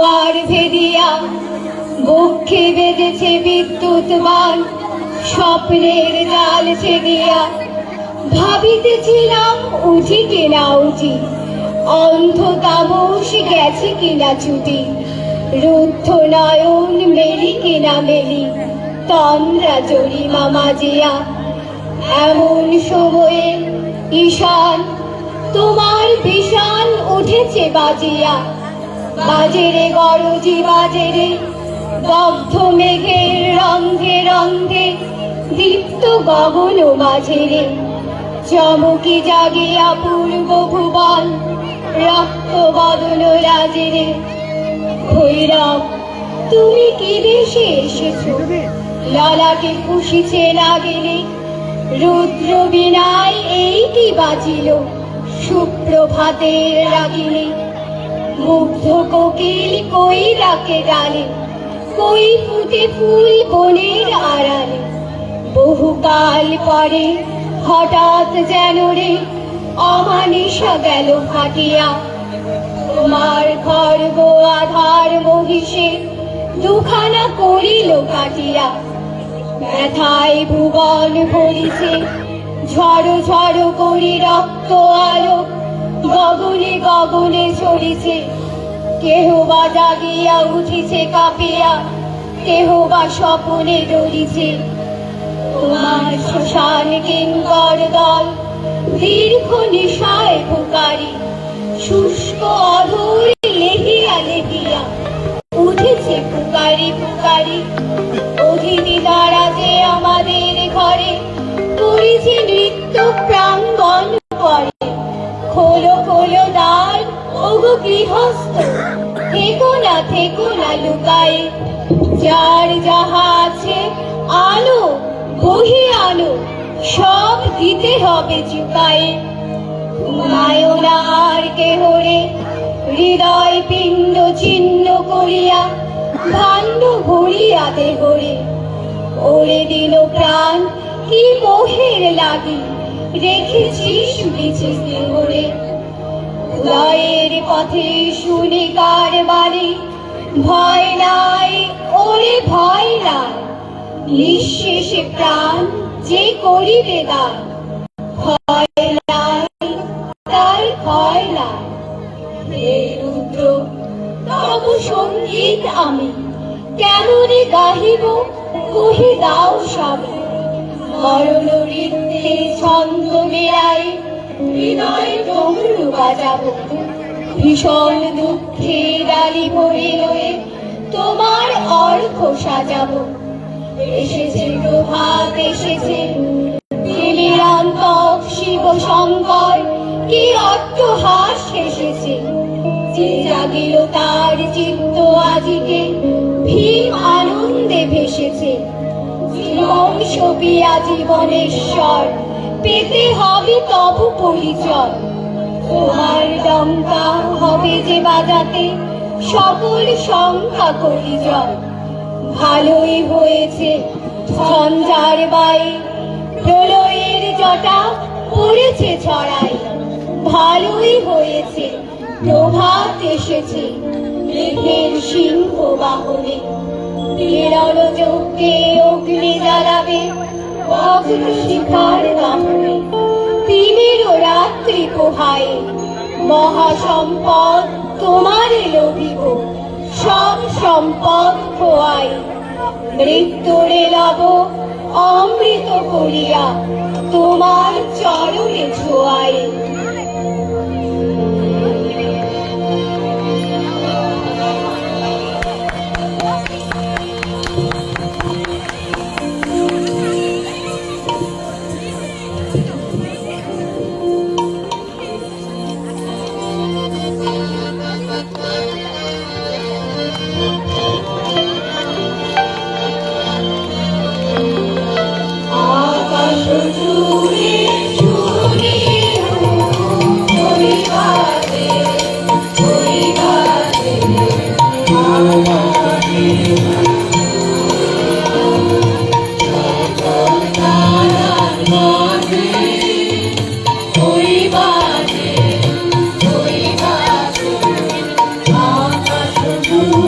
দুয়ার ভেদিয়া বক্ষে বেঁধেছে বিদ্যুৎ বান, স্বপ্নের জাল ছেদিয়া ভাবিতেছিলাম উঠি কিনা উঠি, অন্ধ তামস গেছে কিনা ছুটি, রুদ্ধ নয়ন মেলি কিনা মেলি, তন্দ্রা জরিমা মাজিয়া। এমন সময়ে ঈশান তোমার বিষান উঠেছে বাজিয়া, বাজেরে গরজি বাজেরে, দগ্ধ মেঘের রঙ্গে রঙ্গে, দীপ্ত গগন মাঝেরে, চমকি জাগিয়া পূর্ব ভুবন, রক্ত বদন রাজেরে। ভৈরব তুমি কি দেশে এসেছো, ললাটে পুষিছে না গেলে, রুদ্র বিনায় এই কি বাজিল, সুপ্রভাতের রাগিনী। মুগ্ধ কোকিল কই ডাকে ডালে, কই ফুটে ফুল বনের আড়ালে, বহুকাল পরে হঠাৎ যেন রে অমানিসা গেল ফাটিয়া। তোমার খর্ব আধার মহিষে দুখানা করিল কাটিয়া, ব্যথায় ভুবন ভরিছে, ঝড় ঝড় করি রক্ত আলো, গগনে গগনে ছড়িছে। কেহ বা জাগিয়া উঠিছে কাঁপিয়া, কেহ বা স্বপনে ডরিছে। তোমার শ্মশান কিঙ্কর দল দীর্ঘ নিশায় পুকারি, শুষ্ক অধর লেহিয়া লেহিয়া উঠেছে পুকারি পুকারি। অতিথি দ্বারা যে আমাদের ঘরে করেছে নৃত্য প্রাঙ্গণ পরে, খোলো খোলো দ্বার ওগো গৃহস্থ, থেকো না লুকায়ে। যার যাহা আছে আলো বহি আলো, সব দিতে হবে চুকায়ে। ঘুমায়ো না আর কেহ রে, হৃদয় পিণ্ড ছিন্ন করিয়া, ভাণ্ড ভরিয়া দেহরে। ওরে দিল প্রাণ কি মোহের লাগি, রেখেছিস বিচিস দেহরে। উদয়ের পথে শুনি কার বাণী, ভয় নাই ওরে ভয় নাই, নিঃশেষে প্রাণ যে করিবে দান। ভয় নাই তার ভয় নাই। হে রুদ্র তব সঙ্গীত আমি কেমনে গাহিব, কহি দাও স্বামী। মরণ ঋদ্ধে ছন্দ মেলাই, হৃদয় ডমরু বাজাবো। ভীষণ দুঃখে ডালি ভরে লয়ে তোমার অর্ঘ সাজাবো। এসেছে প্রভাত এসেছে, তিমিরান্তক শিব শঙ্কর কি অট্টহাস এসেছে। যে জাগিল তার চিত্ত আজিকে, ভীম আনন্দে ভেসেছে। জীবন সপিয়া জীবনেশ্বর, পেতে হবে তবু পরিচয়। তোমার ডঙ্কা হবে যে বাজাতে, সকল শঙ্কা করি জয়। ভালোই হয়েছে ঝঞ্ঝার বাই, প্রলয়ের জটা পড়েছে ছড়াই। ভালোই হয়েছে প্রভাত এসেছে, মেঘের সিংহ বাহনে। বিরল যজ্ঞে অগ্নি জ্বালাবে, অগ্ন শিখার বাহনে। তিমিরও রাত্রি পোহায়, মহাসম্পদ তোমার লোভিব, সব সম্পদ খোয়াই। মৃত্যুরে লব অমৃত করিয়া, তোমার চরণে ছোঁয়াই। Oh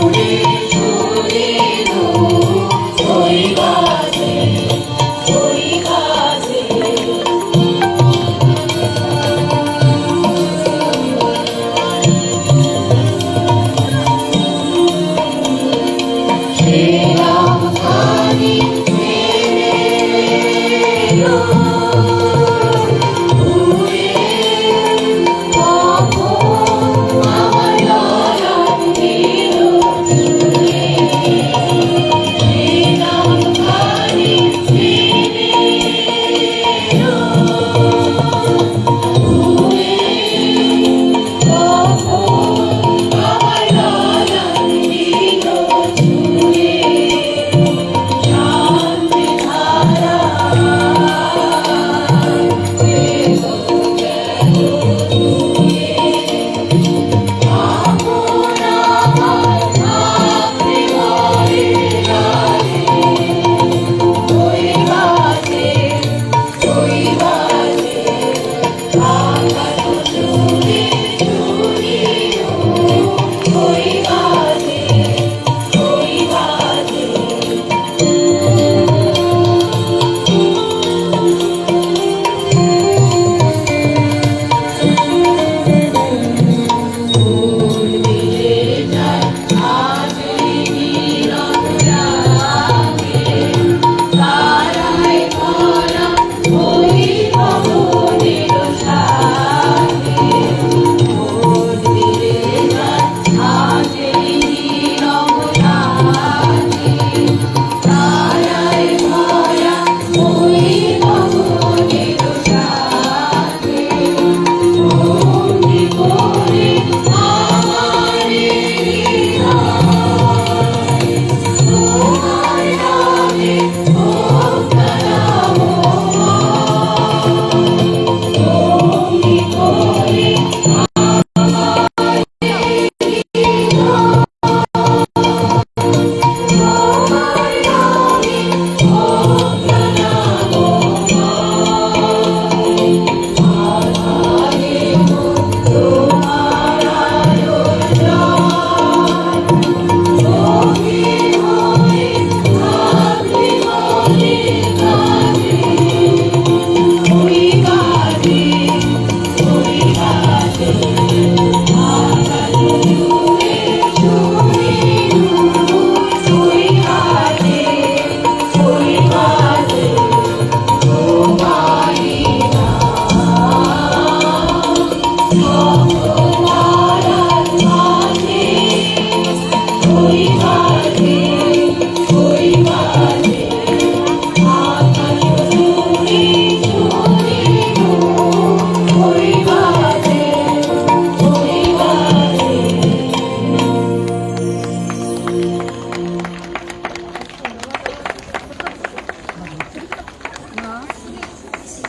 বিধাতা